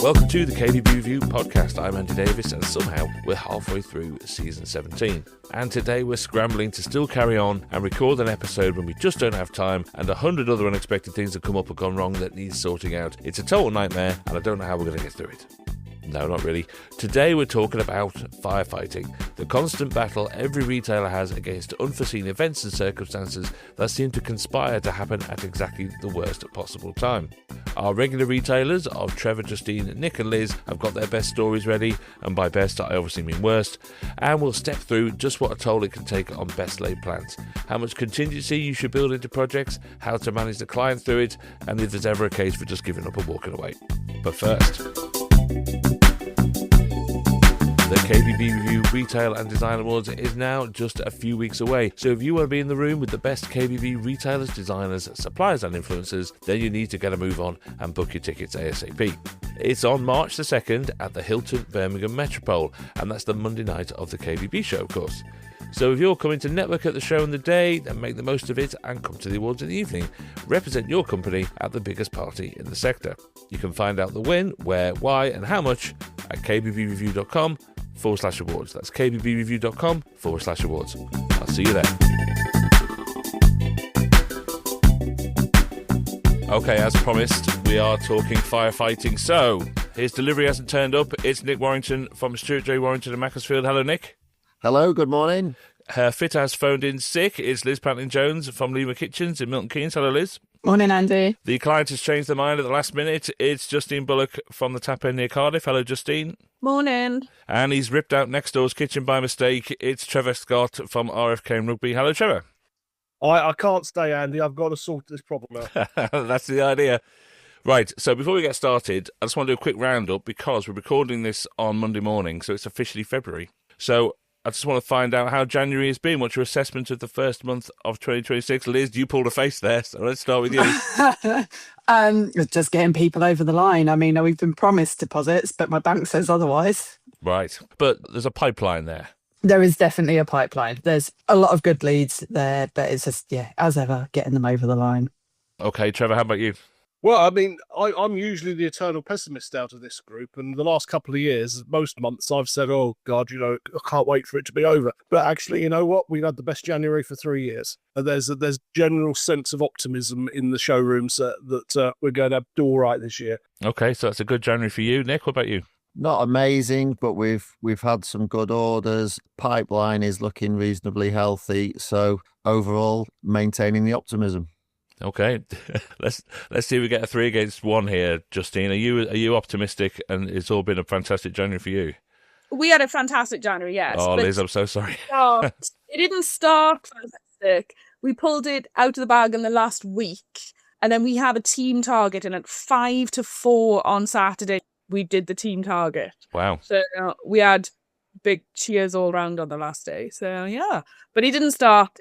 Welcome to the KBB Review podcast. I'm Andy Davies, and somehow we're halfway through season 17. And today we're scrambling to still carry on and record an episode when we just don't have time, and 100 other unexpected things have come up or gone wrong that needs sorting out. It's a total nightmare, and I don't know how we're going to get through it. No, not really. Today we're talking about firefighting, the constant battle every retailer has against unforeseen events and circumstances that seem to conspire to happen at exactly the worst possible time. Our regular retailers of Trevor, Justine, Nick and Liz have got their best stories ready, and by best I obviously mean worst, and we'll step through just what a toll it can take on best laid plans, how much contingency you should build into projects, how to manage the client through it, and if there's ever a case for just giving up and walking away. But first, the KBB Review Retail and Design Awards is now just a few weeks away, so if you want to be in the room with the best KBB retailers, designers, suppliers and influencers, then you need to get a move on and book your tickets ASAP. It's on March the 2nd at the Hilton Birmingham Metropole, and that's the Monday night of the KBB show, of course. So if you're coming to network at the show in the day, then make the most of it and come to the awards in the evening. Represent your company at the biggest party in the sector. You can find out the when, where, why and how much at kbbreview.com/awards. That's kbbreview.com/awards. I'll see you there. Okay, as promised, we are talking firefighting. So, his delivery hasn't turned up. It's Nick Warrington from Stuart J. Warrington in Macclesfield. Hello, Nick. Hello, good morning. Her fitter has phoned in sick. It's Liz Panton-Jones from Lima Kitchens in Milton Keynes. Hello, Liz. Morning, Andy. The client has changed their mind at the last minute. It's Justine Bullock from the Tap End near Cardiff. Hello, Justine. Morning. And he's ripped out next door's kitchen by mistake. It's Trevor Scott from RFK and Rugby. Hello, Trevor. I can't stay, Andy. I've got to sort this problem out. That's the idea. Right, so before we get started, I just want to do a quick roundup because we're recording this on Monday morning, so it's officially February. So I just want to find out how January has been. What's your assessment of the first month of 2026? Liz, you pulled a face there, so let's start with you. Just getting people over the line. I mean, we've been promised deposits, but my bank says otherwise. Right, but there's a pipeline there. There is definitely a pipeline. There's a lot of good leads there, but it's just, as ever, getting them over the line. Okay, Trevor, how about you? Well, I mean, I'm usually the eternal pessimist out of this group, and the last couple of years, most months, I've said, oh, God, I can't wait for it to be over. But actually, you know what? We've had the best January for 3 years. And there's general sense of optimism in the showrooms that we're going to do all right this year. Okay, so that's a good January for you. Nick, what about you? Not amazing, but we've had some good orders. Pipeline is looking reasonably healthy. So overall, maintaining the optimism. Okay, let's see if we get a 3 against 1 here, Justine. Are you optimistic? And it's all been a fantastic January for you. We had a fantastic January, yes. Oh, Liz, I'm so sorry. It didn't start fantastic. We pulled it out of the bag in the last week, and then we have a team target, and at 5-4 on Saturday, we did the team target. Wow. So we had big cheers all round on the last day. So, yeah. But it didn't start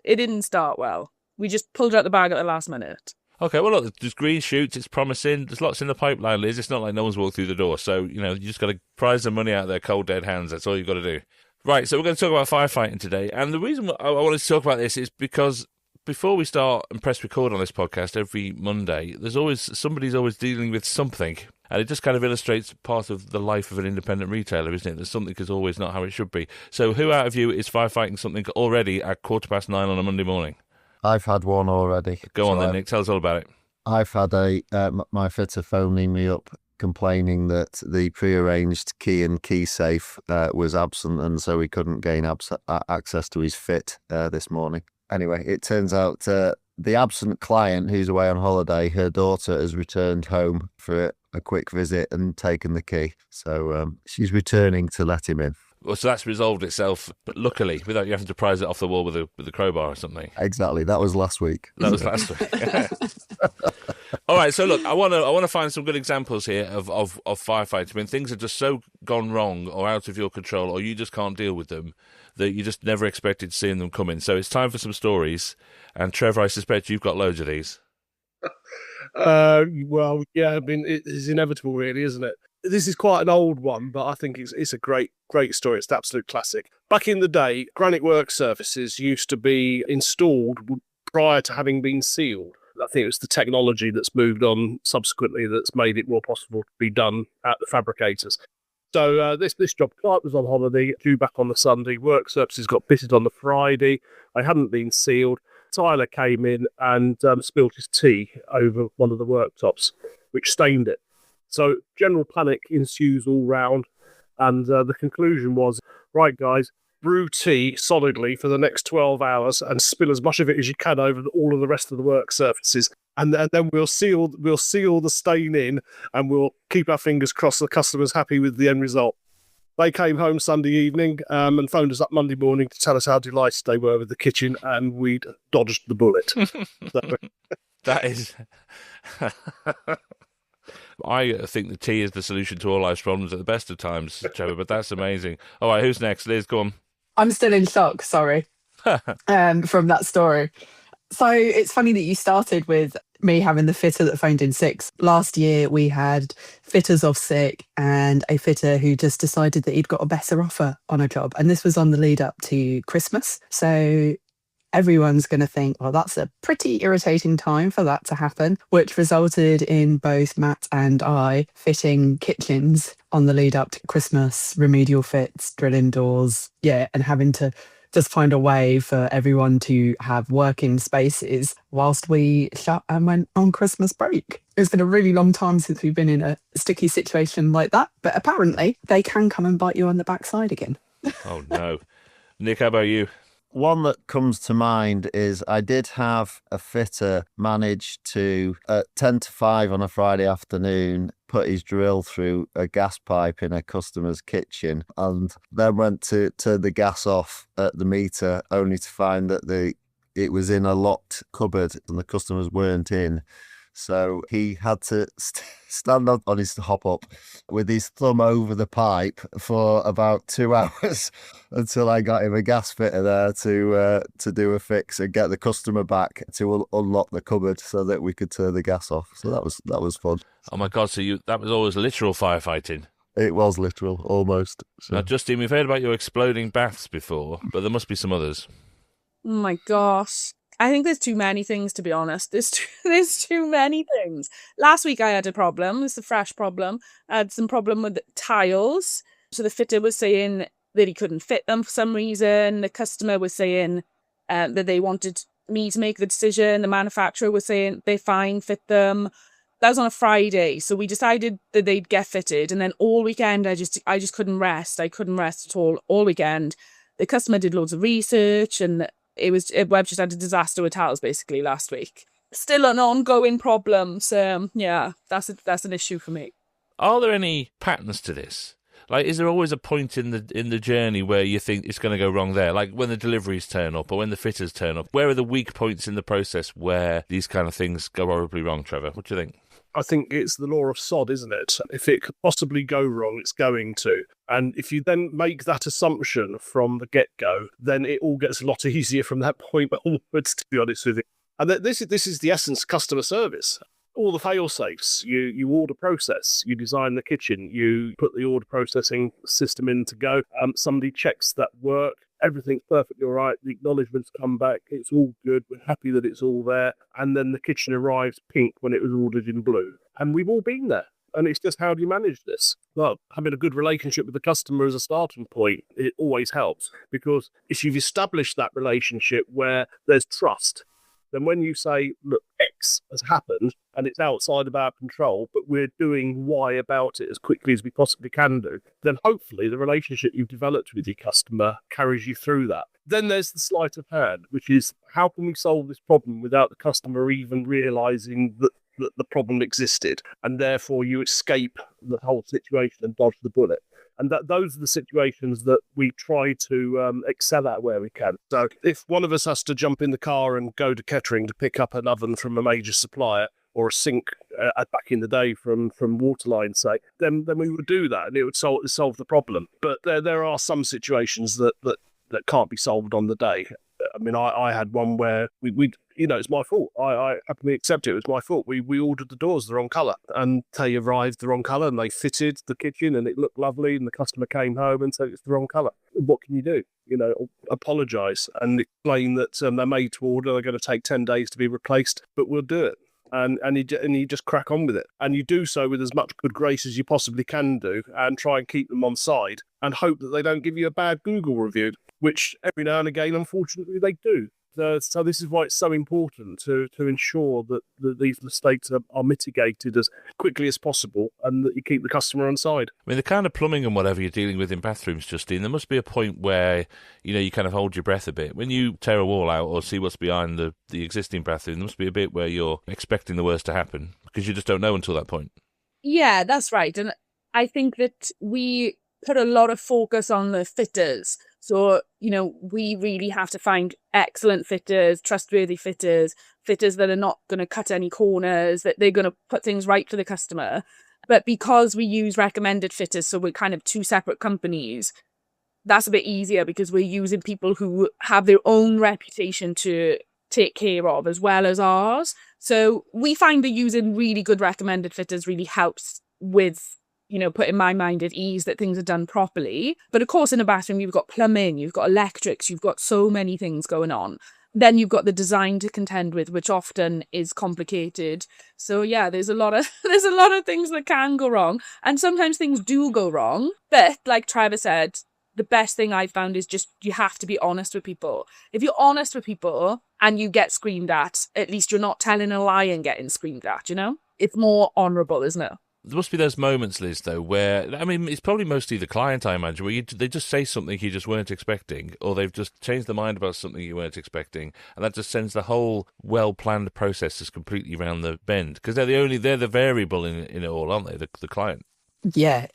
well. We just pulled it out the bag at the last minute. Okay, well, look, there's green shoots. It's promising. There's lots in the pipeline, Liz. It's not like no one's walked through the door. So, you just got to prize the money out of their cold, dead hands. That's all you've got to do. Right, so we're going to talk about firefighting today. And the reason I wanted to talk about this is because before we start and press record on this podcast every Monday, somebody's always dealing with something. And it just kind of illustrates part of the life of an independent retailer, isn't it? That something is always not how it should be. So who out of you is firefighting something already at 9:15 on a Monday morning? I've had one already. Go on then, Nick. Tell us all about it. I've had my fitter phoning me up complaining that the prearranged key and key safe was absent, and so he couldn't gain access to his fit this morning. Anyway, it turns out the absent client who's away on holiday, her daughter has returned home for a quick visit and taken the key. So she's returning to let him in. Well, so that's resolved itself, but luckily, without you having to prise it off the wall with a crowbar or something. Exactly. That was last week. That was last week. All right. So look, I want to find some good examples here of firefighting when things have just so gone wrong or out of your control, or you just can't deal with them, that you just never expected seeing them coming. So it's time for some stories. And Trevor, I suspect you've got loads of these. Well, yeah. I mean, it is inevitable, really, isn't it? This is quite an old one, but I think it's a great story. It's an absolute classic. Back in the day, granite work surfaces used to be installed prior to having been sealed. I think it's the technology that's moved on subsequently that's made it more possible to be done at the fabricators. So this job, client was on holiday, due back on the Sunday. Work surfaces got fitted on the Friday. They hadn't been sealed. Tyler came in and spilled his tea over one of the worktops, which stained it. So general panic ensues all round. And the conclusion was, right, guys, brew tea solidly for the next 12 hours and spill as much of it as you can over all of the rest of the work surfaces. And then we'll seal the stain in, and we'll keep our fingers crossed the customer's happy with the end result. They came home Sunday evening and phoned us up Monday morning to tell us how delighted they were with the kitchen, and we'd dodged the bullet. So. That is... I think the tea is the solution to all life's problems at the best of times, Trevor, but that's amazing. All right, who's next? Liz, go on. I'm still in shock, sorry, from that story. So it's funny that you started with me having the fitter that phoned in sick. Last year we had fitters off sick and a fitter who just decided that he'd got a better offer on a job. And this was on the lead up to Christmas. So everyone's going to think, well, that's a pretty irritating time for that to happen, which resulted in both Matt and I fitting kitchens on the lead up to Christmas, remedial fits, drilling doors, and having to just find a way for everyone to have working spaces whilst we shut and went on Christmas break. It's been a really long time since we've been in a sticky situation like that, but apparently they can come and bite you on the backside again. Oh, no. Nick, how about you? One that comes to mind is I did have a fitter manage to, at 10 to 5 on a Friday afternoon, put his drill through a gas pipe in a customer's kitchen, and then went to turn the gas off at the meter, only to find that it was in a locked cupboard and the customers weren't in. So he had to stand on his hop-up with his thumb over the pipe for about 2 hours until I got him a gas fitter there to do a fix and get the customer back to unlock the cupboard so that we could turn the gas off. So that was fun. Oh, my God, so that was always literal firefighting? It was literal, almost. So. Now, Justine, we've heard about your exploding baths before, but there must be some others. Oh, my gosh. I think there's too many things, to be honest. There's too many things. Last week I had a problem. It's a fresh problem. I had some problem with tiles. So the fitter was saying that he couldn't fit them for some reason. The customer was saying that they wanted me to make the decision. The manufacturer was saying they're fine, fit them. That was on a Friday. So we decided that they'd get fitted. And then all weekend I just couldn't rest. I couldn't rest at all weekend. The customer did loads of research, and Web just had a disaster with tiles basically last week. Still an ongoing problem. So that's an issue for me. Are there any patterns to this? Like, is there always a point in the journey where you think it's going to go wrong there? Like when the deliveries turn up or when the fitters turn up? Where are the weak points in the process where these kind of things go horribly wrong, Trevor? What do you think? I think it's the law of sod, isn't it? If it could possibly go wrong, it's going to. And if you then make that assumption from the get-go, then it all gets a lot easier from that point onwards, to be honest with you. And this is the essence of customer service. All the fail-safes, you order process, you design the kitchen, you put the order processing system in to go, somebody checks that work, everything's perfectly all right, the acknowledgements come back, it's all good, we're happy that it's all there, and then the kitchen arrives pink when it was ordered in blue. And we've all been there. And it's just, how do you manage this? Well, having a good relationship with the customer as a starting point, it always helps. Because if you've established that relationship where there's trust, then when you say, look, X has happened and it's outside of our control, but we're doing Y about it as quickly as we possibly can do, then hopefully the relationship you've developed with your customer carries you through that. Then there's the sleight of hand, which is, how can we solve this problem without the customer even realising that the problem existed, and therefore you escape the whole situation and dodge the bullet. And those are the situations that we try to excel at where we can. So if one of us has to jump in the car and go to Kettering to pick up an oven from a major supplier, or a sink back in the day from Waterline, say, then we would do that, and it would solve the problem. But there are some situations that can't be solved on the day. I mean, I had one where we it's my fault. I happily accept it. It was my fault. We ordered the doors the wrong colour, and they arrived the wrong colour, and they fitted the kitchen, and it looked lovely, and the customer came home and said it's the wrong colour. what can you do? Apologise and explain that they're made to order, they're going to take 10 days to be replaced, but we'll do it. And you just crack on with it. And you do so with as much good grace as you possibly can do, and try and keep them on side and hope that they don't give you a bad Google review, which every now and again, unfortunately, they do. So this is why it's so important to ensure that these mistakes are mitigated as quickly as possible, and that you keep the customer on side. I mean, the kind of plumbing and whatever you're dealing with in bathrooms, Justine, there must be a point where, you kind of hold your breath a bit. When you tear a wall out or see what's behind the existing bathroom, there must be a bit where you're expecting the worst to happen, because you just don't know until that point. Yeah, that's right. And I think that we put a lot of focus on the fitters. So, we really have to find excellent fitters, trustworthy fitters that are not going to cut any corners, that they're going to put things right for the customer. But because we use recommended fitters, so we're kind of two separate companies, that's a bit easier because we're using people who have their own reputation to take care of as well as ours. So we find that using really good recommended fitters really helps with putting my mind at ease that things are done properly. But of course, in a bathroom, you've got plumbing, you've got electrics, you've got so many things going on. Then you've got the design to contend with, which often is complicated. So yeah, there's a lot of things that can go wrong. And sometimes things do go wrong. But like Trevor said, the best thing I've found is just you have to be honest with people. If you're honest with people and you get screamed at least you're not telling a lie and getting screamed at, It's more honourable, isn't it? There must be those moments, Liz, though, where, it's probably mostly the client, I imagine, where they just say something you just weren't expecting, or they've just changed their mind about something you weren't expecting, and that just sends the whole well-planned process just completely round the bend, because they're the variable in it all, aren't they, the client? Yeah,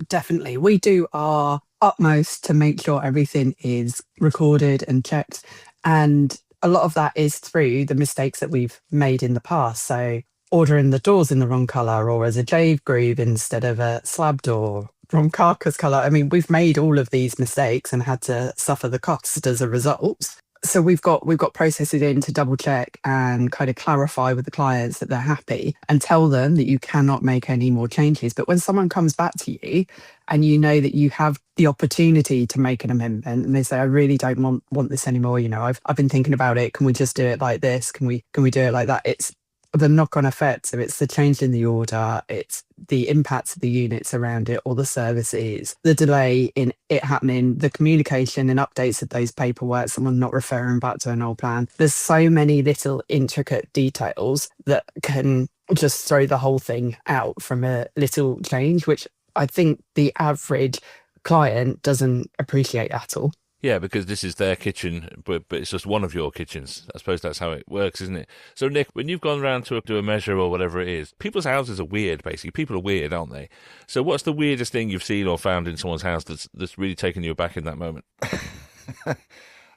definitely. We do our utmost to make sure everything is recorded and checked, and a lot of that is through the mistakes that we've made in the past. So ordering the doors in the wrong colour, or as a jave groove instead of a slab door, wrong carcass colour. We've made all of these mistakes and had to suffer the cost as a result. So we've got processes in to double check and kind of clarify with the clients that they're happy and tell them that you cannot make any more changes. But when someone comes back to you and you know that you have the opportunity to make an amendment and they say, I really don't want this anymore, I've been thinking about it, can we just do it like this? Can we do it like that? It's the knock-on effect. So it's the change in the order, it's the impacts of the units around it or the services, the delay in it happening, the communication and updates of those paperwork, someone not referring back to an old plan. There's so many little intricate details that can just throw the whole thing out from a little change, which I think the average client doesn't appreciate at all. Yeah, because this is their kitchen, but it's just one of your kitchens. I suppose that's how it works, isn't it? So, Nick, when you've gone around to do a measure or whatever it is, people's houses are weird, basically. People are weird, aren't they? So what's the weirdest thing you've seen or found in someone's house that's really taken you aback in that moment?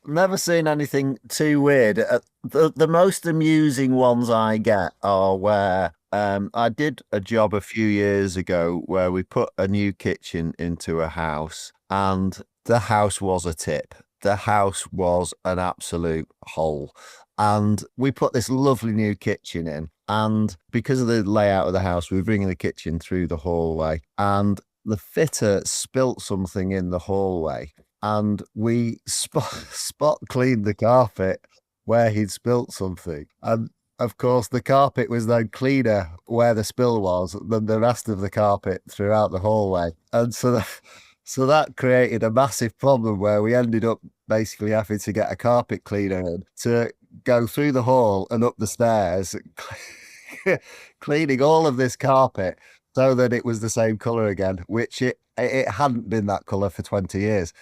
Never seen anything too weird. The most amusing ones I get are where I did a job a few years ago where we put a new kitchen into a house, and the house was a tip. The house was an absolute hole. And we put this lovely new kitchen in. And because of the layout of the house, we were bringing the kitchen through the hallway. And the fitter spilt something in the hallway. And we spot cleaned the carpet where he'd spilt something. And of course, the carpet was then cleaner where the spill was than the rest of the carpet throughout the hallway. And so that created a massive problem where we ended up basically having to get a carpet cleaner in to go through the hall and up the stairs, cleaning all of this carpet so that it was the same colour again, which it hadn't been that colour for 20 years.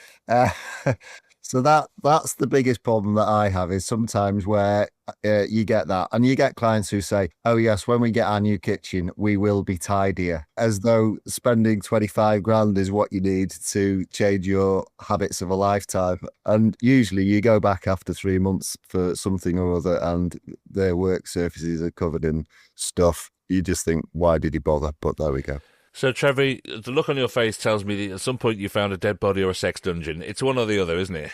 So that's the biggest problem that I have, is sometimes where you get that, and you get clients who say, oh yes, when we get our new kitchen, we will be tidier, as though spending 25 grand is what you need to change your habits of a lifetime. And usually you go back after 3 months for something or other and their work surfaces are covered in stuff. You just think, why did he bother? But there we go. So, Trevor, the look on your face tells me that at some point you found a dead body or a sex dungeon. It's one or the other, isn't it?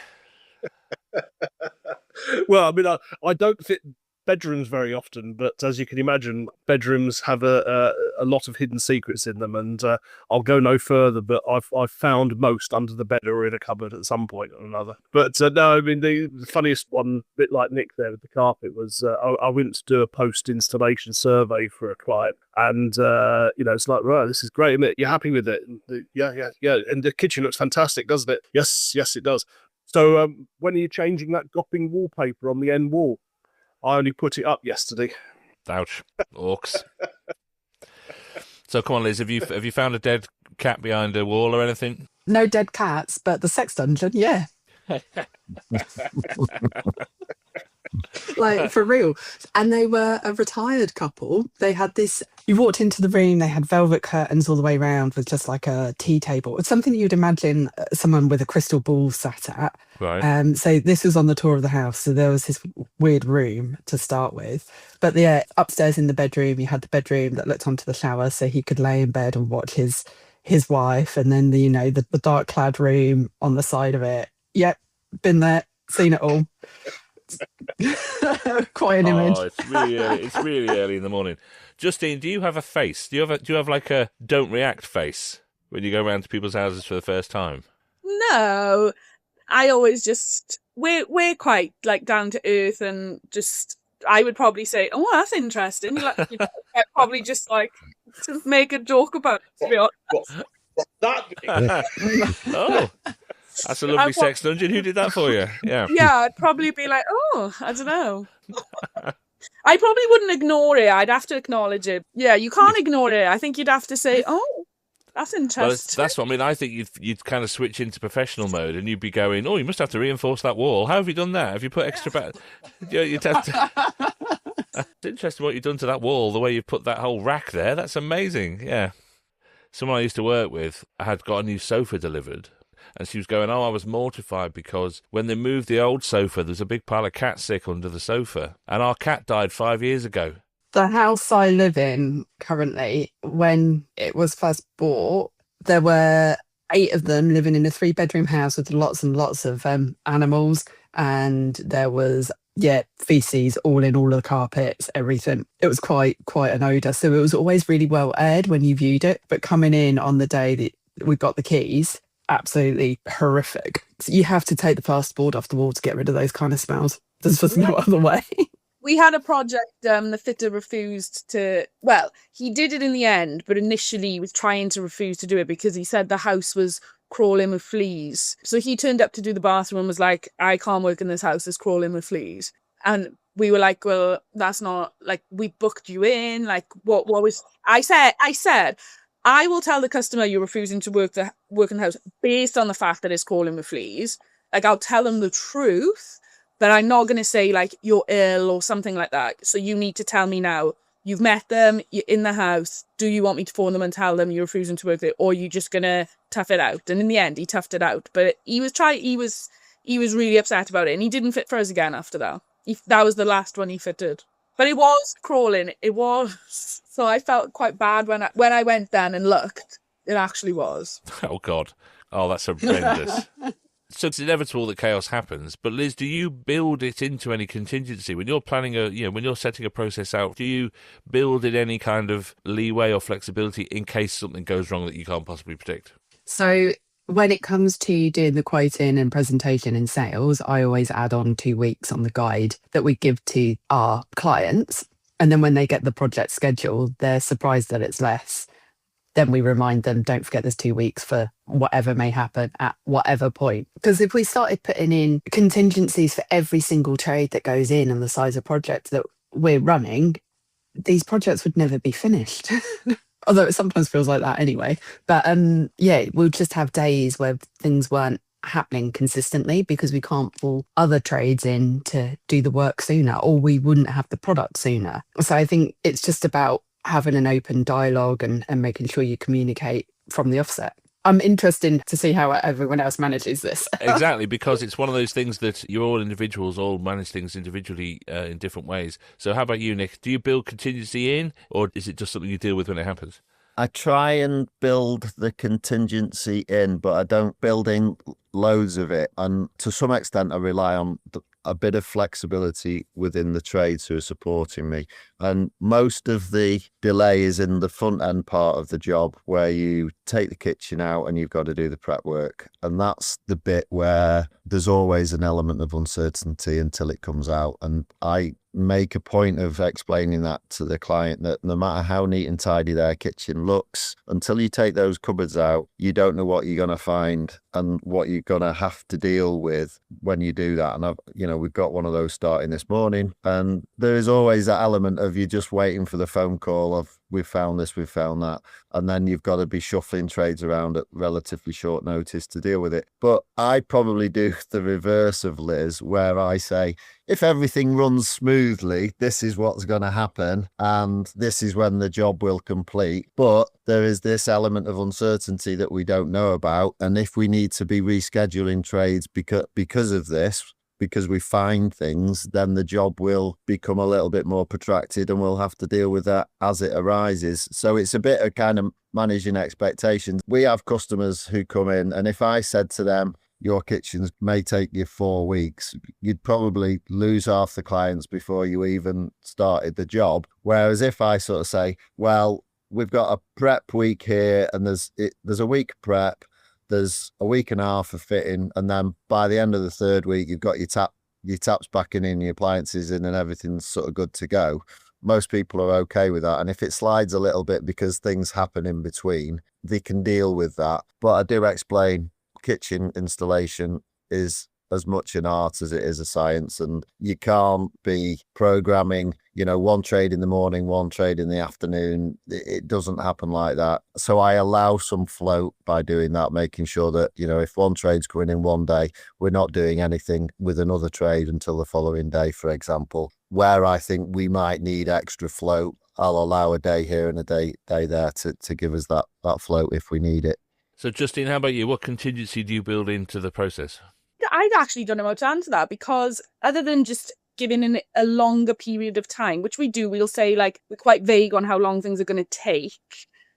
Well, I don't fit bedrooms very often, but as you can imagine, bedrooms have a lot of hidden secrets in them, and I'll go no further, but I've found most under the bed or in a cupboard at some point or another. But no, I mean, the funniest one, a bit like Nick there with the carpet, was I went to do a post-installation survey for a client, and it's like, right, this is great, isn't it? You're happy with it? And yeah, and the kitchen looks fantastic, doesn't it? Yes, it does. So when are you changing that gopping wallpaper on the end wall? I only put it up yesterday. Ouch. Orcs. So come on, Liz, have you found a dead cat behind a wall or anything? No dead cats, but the sex dungeon, yeah. Like, for real. And they were a retired couple. They had this, you walked into the room, they had velvet curtains all the way around with just like a tea table. It's something you'd imagine someone with a crystal ball sat at. Right. So this was on the tour of the house. So there was this weird room to start with. But yeah, upstairs in the bedroom, you had the bedroom that looked onto the shower so he could lay in bed and watch his wife. And then the dark clad room on the side of it. Yep, been there, seen it all. Quite an image. It's really early. It's really early in the morning. Justine, do you have a face? Do you have like a don't react face when you go around to people's houses for the first time? No, I always just we're quite like down to earth, and just I would probably say, "Oh, that's interesting." Like, I'd probably just like to make a joke about it. To be honest. Oh. That's a lovely sex dungeon. Who did that for you? Yeah. Yeah, I'd probably be like, oh, I don't know. I probably wouldn't ignore it. I'd have to acknowledge it. Yeah, you can't ignore it. I think you'd have to say, oh, that's interesting. Well, that's what I mean. I think you'd kind of switch into professional mode and you'd be going, oh, you must have to reinforce that wall. How have you done that? Have you put extra you'd have to... It's interesting what you've done to that wall, the way you've put that whole rack there. That's amazing. Yeah. Someone I used to work with had got a new sofa delivered. And she was going, I was mortified because when they moved the old sofa, there's a big pile of cat sick under the sofa. And our cat died 5 years ago. The house I live in currently, when it was first bought, there were 8 of them living in a 3-bedroom house with lots and lots of animals. And there was, feces all in all of the carpets, everything. It was quite an odour. So it was always really well aired when you viewed it. But coming in on the day that we got the keys, absolutely horrific. So you have to take the plasterboard off the wall to get rid of those kind of smells. There's just no other way. We had a project, the fitter refused to, well, he did it in the end, but initially he was trying to refuse to do it because he said the house was crawling with fleas. So he turned up to do the bathroom and was like, I can't work in this house, it's crawling with fleas. And we were like, well, that's not, like, we booked you in, like, what was, I said, I will tell the customer you're refusing to work in the house based on the fact that it's crawling with fleas. Like, I'll tell them the truth, but I'm not going to say, like, you're ill or something like that. So you need to tell me now, you've met them, you're in the house. Do you want me to phone them and tell them you're refusing to work there? Or are you just going to tough it out? And in the end, he toughed it out. But he was really upset about it. And he didn't fit for us again after that. That was the last one he fitted. But it was crawling. It was. So I felt quite bad when I went then and looked. It actually was. Oh, God. Oh, that's horrendous. So it's inevitable that chaos happens. But Liz, do you build it into any contingency? When you're planning when you're setting a process out, do you build in any kind of leeway or flexibility in case something goes wrong that you can't possibly predict? So when it comes to doing the quoting and presentation in sales, I always add on 2 weeks on the guide that we give to our clients. And then when they get the project schedule, they're surprised that it's less. Then we remind them, don't forget there's 2 weeks for whatever may happen at whatever point. Because if we started putting in contingencies for every single trade that goes in and the size of project that we're running, these projects would never be finished. Although it sometimes feels like that anyway. But we'll just have days where things weren't happening consistently because we can't pull other trades in to do the work sooner, or we wouldn't have the product sooner. So I think it's just about having an open dialogue and making sure you communicate from the offset. I'm interested to see how everyone else manages this. Exactly, because it's one of those things that you're all individuals, all manage things individually in different ways. So how about you, Nick? Do you build contingency in, or is it just something you deal with when it happens? I try and build the contingency in, but I don't build in loads of it. And to some extent, I rely on a bit of flexibility within the trades who are supporting me. And most of the delay is in the front end part of the job where you take the kitchen out and you've got to do the prep work. And that's the bit where there's always an element of uncertainty until it comes out. And I make a point of explaining that to the client, that no matter how neat and tidy their kitchen looks, until you take those cupboards out, you don't know what you're going to find and what you're going to have to deal with when you do that. And we've got one of those starting this morning, and there is always that element of you just waiting for the phone call of, we've found this, we've found that. And then you've got to be shuffling trades around at relatively short notice to deal with it. But I probably do the reverse of Liz, where I say, if everything runs smoothly, this is what's going to happen, and this is when the job will complete. But there is this element of uncertainty that we don't know about. And if we need to be rescheduling trades because of this, because we find things, then the job will become a little bit more protracted and we'll have to deal with that as it arises. So it's a bit of kind of managing expectations. We have customers who come in, and if I said to them, your kitchens may take you 4 weeks, you'd probably lose half the clients before you even started the job. Whereas if I sort of say, well, we've got a prep week here, and there's a week prep, there's a week and a half of fitting, and then by the end of the third week, you've got your taps back in, your appliances in, and everything's sort of good to go. Most people are okay with that. And if it slides a little bit because things happen in between, they can deal with that. But I do explain, kitchen installation is as much an art as it is a science, and you can't be programming, one trade in the morning, one trade in the afternoon. It doesn't happen like that. So I allow some float by doing that, making sure that, if one trade's going in one day, we're not doing anything with another trade until the following day, for example. Where I think we might need extra float, I'll allow a day here and a day there to give us that float if we need it. So, Justine, how about you? What contingency do you build into the process? I actually don't know how to answer that, because other than just giving a longer period of time, which we do, we'll say, like, we're quite vague on how long things are going to take.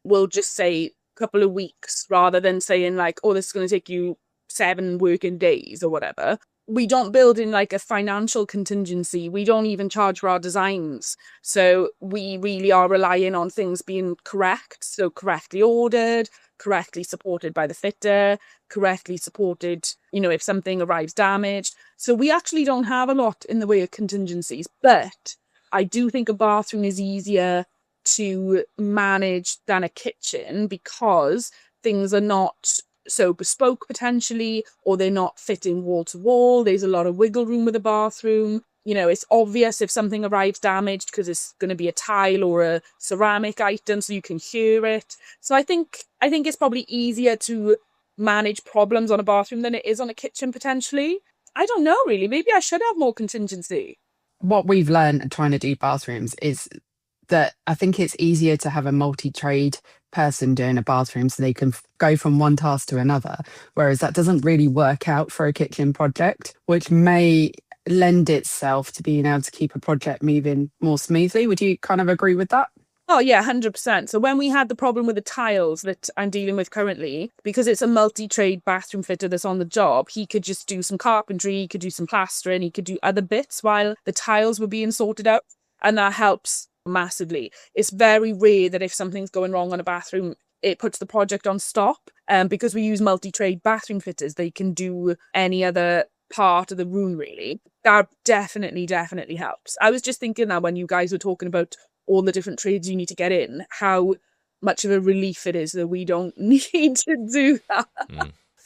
We'll just say a couple of weeks rather than saying, like, oh, this is going to take you 7 working days or whatever. We don't build in like a financial contingency. We don't even charge for our designs. So we really are relying on things being correct. So correctly ordered, correctly supported by the fitter, correctly supported, if something arrives damaged. So we actually don't have a lot in the way of contingencies. But I do think a bathroom is easier to manage than a kitchen, because things are not so bespoke potentially, or they're not fitting wall to wall. There's a lot of wiggle room with a bathroom. It's obvious if something arrives damaged because it's going to be a tile or a ceramic item, so you can hear it. So I think it's probably easier to manage problems on a bathroom than it is on a kitchen potentially. I don't know really. Maybe I should have more contingency. What we've learned trying to do bathrooms is that I think it's easier to have a multi-trade person doing a bathroom so they can go from one task to another, whereas that doesn't really work out for a kitchen project, which may lend itself to being able to keep a project moving more smoothly. Would you kind of agree with that? Oh yeah, 100%. So when we had the problem with the tiles that I'm dealing with currently, because it's a multi-trade bathroom fitter that's on the job, he could just do some carpentry, he could do some plastering, he could do other bits while the tiles were being sorted out, and that helps massively. It's very rare that if something's going wrong on a bathroom, it puts the project on stop. Because we use multi-trade bathroom fitters, they can do any other part of the room really. That definitely helps. I was just thinking that when you guys were talking about all the different trades you need to get in, how much of a relief it is that we don't need to do that.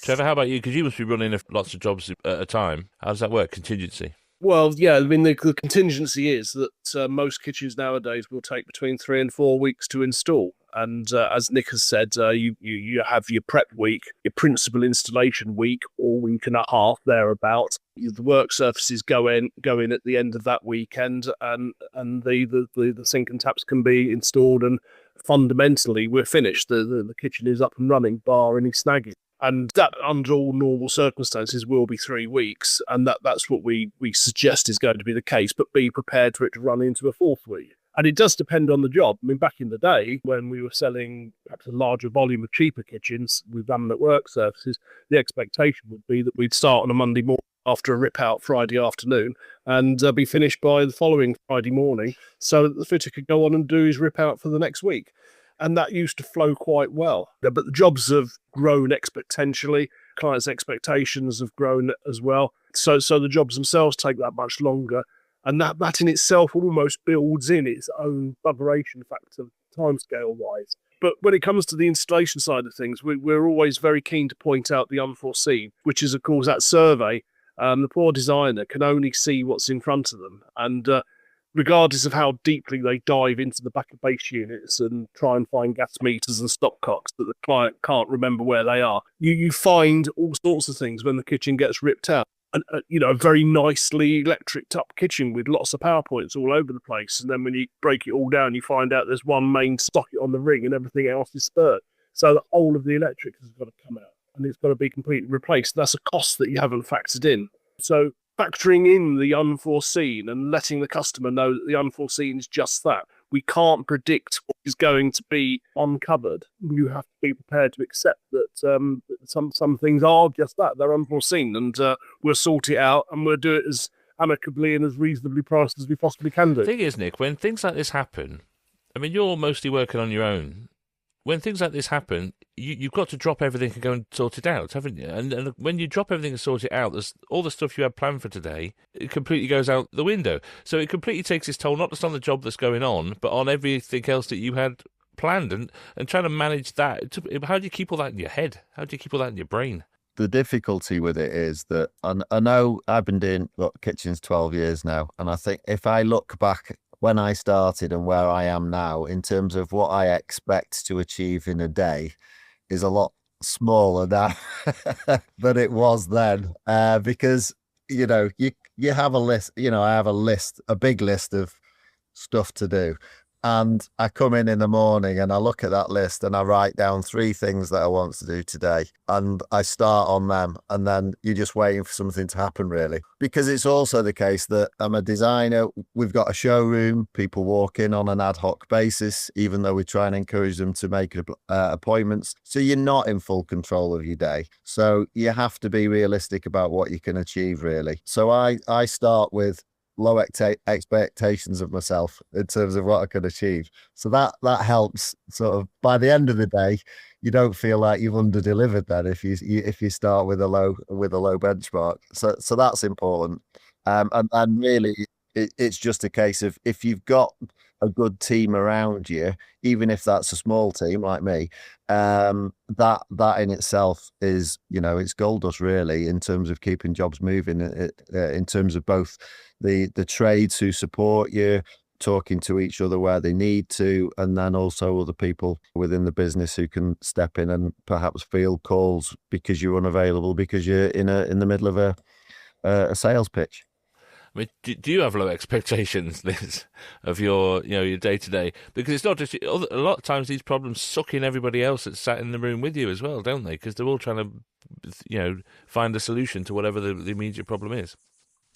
Trevor, how about you? Because you must be running lots of jobs at a time. How does that work, contingency? Well, yeah, I mean, the contingency is that most kitchens nowadays will take between 3 and 4 weeks to install. And as Nick has said, you have your prep week, your principal installation week, or week and a half thereabouts. The work surfaces go in at the end of that weekend, and the sink and taps can be installed, and fundamentally we're finished. The kitchen is up and running, bar any snagging. And that, under all normal circumstances, will be 3 weeks, and that's what we suggest is going to be the case, but be prepared for it to run into a 4th week. And it does depend on the job. I mean, back in the day, when we were selling perhaps a larger volume of cheaper kitchens with laminate work surfaces, the expectation would be that we'd start on a Monday morning after a rip out Friday afternoon and be finished by the following Friday morning so that the fitter could go on and do his rip out for the next week. And that used to flow quite well. But the jobs have grown exponentially. Clients' expectations have grown as well. So the jobs themselves take that much longer. And that in itself almost builds in its own aberration factor, timescale-wise. But when it comes to the installation side of things, we're always very keen to point out the unforeseen, which is, of course, that survey. The poor designer can only see what's in front of them. And regardless of how deeply they dive into the back of base units and try and find gas meters and stopcocks that the client can't remember where they are, you find all sorts of things when the kitchen gets ripped out. And, a very nicely electriced up kitchen with lots of power points all over the place. And then when you break it all down, you find out there's one main socket on the ring and everything else is spurred. So the whole of the electric has got to come out and it's got to be completely replaced. That's a cost that you haven't factored in. So factoring in the unforeseen and letting the customer know that the unforeseen is just that. We can't predict what is going to be uncovered. You have to be prepared to accept that some things are just that. They're unforeseen, and we'll sort it out, and we'll do it as amicably and as reasonably priced as we possibly can do. The thing is, Nick, when things like this happen, I mean, you're mostly working on your own. When things like this happen, you've got to drop everything and go and sort it out, haven't you? And when you drop everything and sort it out, there's all the stuff you had planned for today, it completely goes out the window. So it completely takes its toll, not just on the job that's going on, but on everything else that you had planned. And trying to manage that, how do you keep all that in your head? How do you keep all that in your brain? The difficulty with it is that I know I've been doing kitchens 12 years now, and I think if I look back when I started and where I am now in terms of what I expect to achieve in a day is a lot smaller now than it was then, because you have a list. I have a big list of stuff to do. And I come in the morning and I look at that list and I write down 3 things that I want to do today. And I start on them. And then you're just waiting for something to happen, really. Because it's also the case that I'm a designer. We've got a showroom. People walk in on an ad hoc basis, even though we try and encourage them to make appointments. So you're not in full control of your day. So you have to be realistic about what you can achieve, really. So I start with low expectations of myself in terms of what I can achieve. So that helps. Sort of by the end of the day, you don't feel like you've under-delivered then if you start with a low benchmark. So that's important. And really, it's just a case of if you've got a good team around you, even if that's a small team like me, that in itself is, it's gold dust really in terms of keeping jobs moving. In terms of both the trades who support you, talking to each other where they need to, and then also other people within the business who can step in and perhaps field calls because you're unavailable because you're in the middle of a sales pitch. I mean, do you have low expectations, Liz, of your day-to-day? Because it's not just a lot of times these problems suck in everybody else that's sat in the room with you as well, don't they? Because they're all trying to, find a solution to whatever the immediate problem is.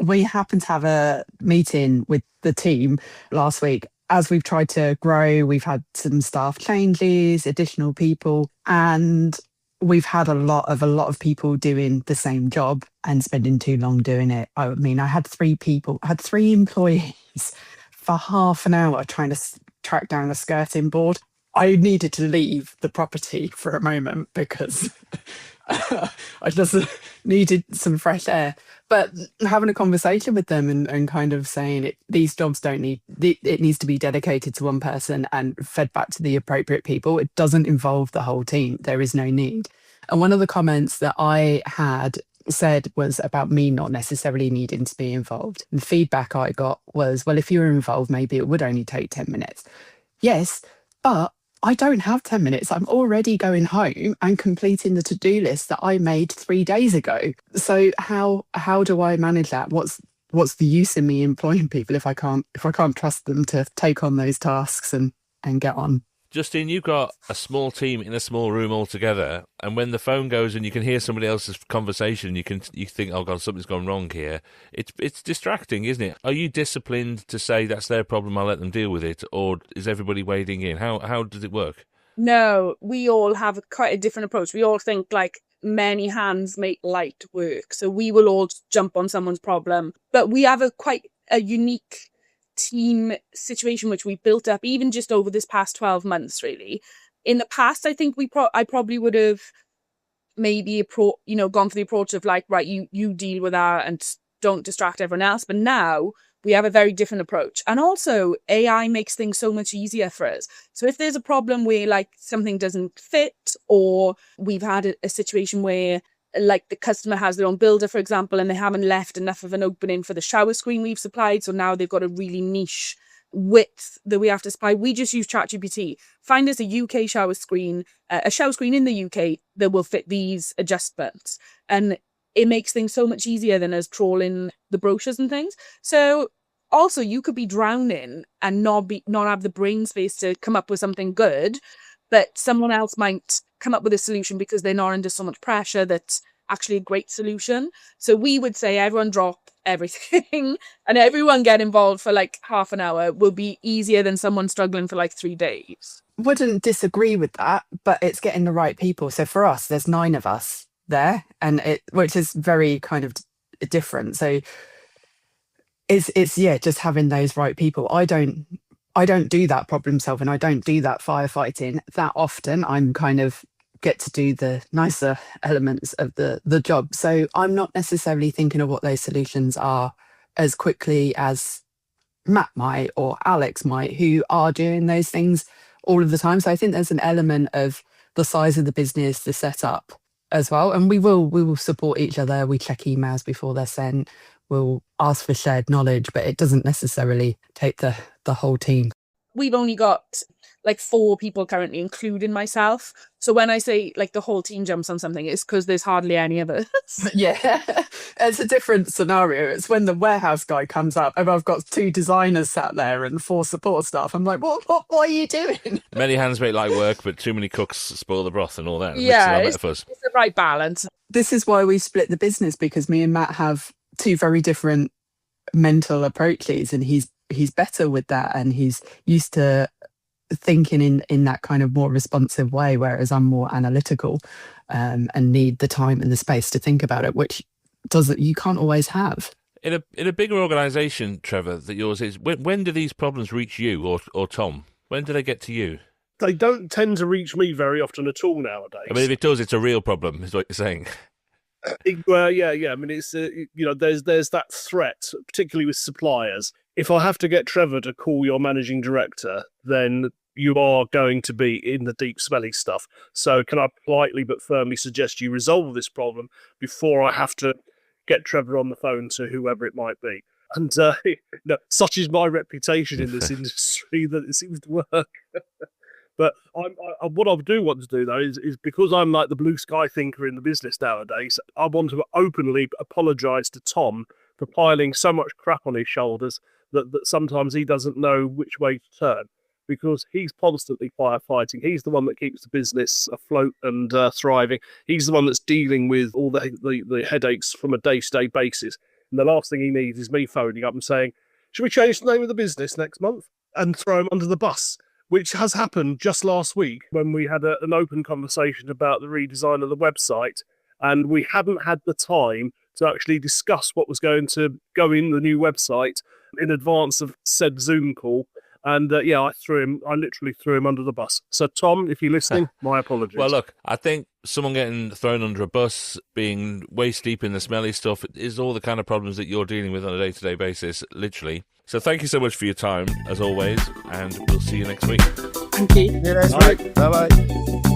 We happened to have a meeting with the team last week. As we've tried to grow, we've had some staff changes, additional people, and we've had a lot of people doing the same job and spending too long doing it. I mean, I had 3 employees for half an hour trying to track down a skirting board. I needed to leave the property for a moment because I just needed some fresh air. But having a conversation with them and kind of saying these jobs it needs to be dedicated to one person and fed back to the appropriate people. It doesn't involve the whole team. There is no need. And one of the comments that I had said was about me not necessarily needing to be involved. And the feedback I got was, well, if you were involved, maybe it would only take 10 minutes. Yes, but I don't have 10 minutes. I'm already going home and completing the to-do list that I made 3 days ago. So how do I manage that? What's the use in me employing people if I can't trust them to take on those tasks and get on? Justine, you've got a small team in a small room all together, and when the phone goes and you can hear somebody else's conversation, you think, oh God, something's gone wrong here. It's distracting, isn't it? Are you disciplined to say that's their problem, I'll let them deal with it, or is everybody wading in? How does it work? No, we all have quite a different approach. We all think like, many hands make light work. So we will all jump on someone's problem, but we have quite a unique team situation which we built up even just over this past 12 months. Really, in the past, I think I probably would have maybe gone for the approach of like, right, you deal with that and don't distract everyone else. But now we have a very different approach. And also AI makes things so much easier for us. So if there's a problem where like something doesn't fit, or we've had a situation where like the customer has their own builder, for example, and they haven't left enough of an opening for the shower screen we've supplied. So now they've got a really niche width that we have to supply. We just use ChatGPT. Find us a UK shower screen in the UK that will fit these adjustments. And it makes things so much easier than us trawling the brochures and things. So also you could be drowning and not have the brain space to come up with something good, but someone else might come up with a solution because they're not under so much pressure that's actually a great solution. So we would say everyone drop everything and everyone get involved for like half an hour will be easier than someone struggling for like 3 days. Wouldn't disagree with that, but it's getting the right people. So for us, there's 9 of us there, and which is very kind of different. So it's just having those right people. I don't do that problem solving. I don't do that firefighting that often. I'm kind of get to do the nicer elements of the job. So I'm not necessarily thinking of what those solutions are as quickly as Matt might or Alex might, who are doing those things all of the time. So I think there's an element of the size of the business, the setup as well. And we will support each other. We check emails before they're sent. We'll ask for shared knowledge, but it doesn't necessarily take the whole team. We've only got like 4 people currently, including myself. So when I say like the whole team jumps on something, it's because there's hardly any of us. Yeah, it's a different scenario. It's when the warehouse guy comes up and I've got 2 designers sat there and 4 support staff. I'm like, what are you doing? Many hands make light work, but too many cooks spoil the broth and all that. Yeah, it's the right balance. This is why we split the business, because me and Matt have 2 very different mental approaches, and he's better with that, and he's used to thinking in that kind of more responsive way, whereas I'm more analytical and need the time and the space to think about it, which you can't always have. In a bigger organisation, Trevor, that yours is, when do these problems reach you or Tom? When do they get to you? They don't tend to reach me very often at all nowadays. I mean, if it does, it's a real problem, is what you're saying. Yeah. I mean, it's there's that threat, particularly with suppliers. If I have to get Trevor to call your managing director, then you are going to be in the deep smelly stuff. So can I politely but firmly suggest you resolve this problem before I have to get Trevor on the phone to whoever it might be? And such is my reputation in this industry that it seems to work. But what I do want to do, though, is because I'm like the blue sky thinker in the business nowadays, I want to openly apologise to Tom for piling so much crap on his shoulders that sometimes he doesn't know which way to turn, because he's constantly firefighting. He's the one that keeps the business afloat and thriving. He's the one that's dealing with all the headaches from a day-to-day basis. And the last thing he needs is me phoning up and saying, should we change the name of the business next month? And throw him under the bus, which has happened just last week when we had an open conversation about the redesign of the website, and we hadn't had the time to actually discuss what was going to go in the new website in advance of said Zoom call. And I literally threw him under the bus. So Tom, if you're listening, my apologies. Well, look, I think someone getting thrown under a bus, being waist deep in the smelly stuff, is all the kind of problems that you're dealing with on a day-to-day basis, literally. So thank you so much for your time, as always, and we'll see you next week. Thank you. See you next week. Bye-bye.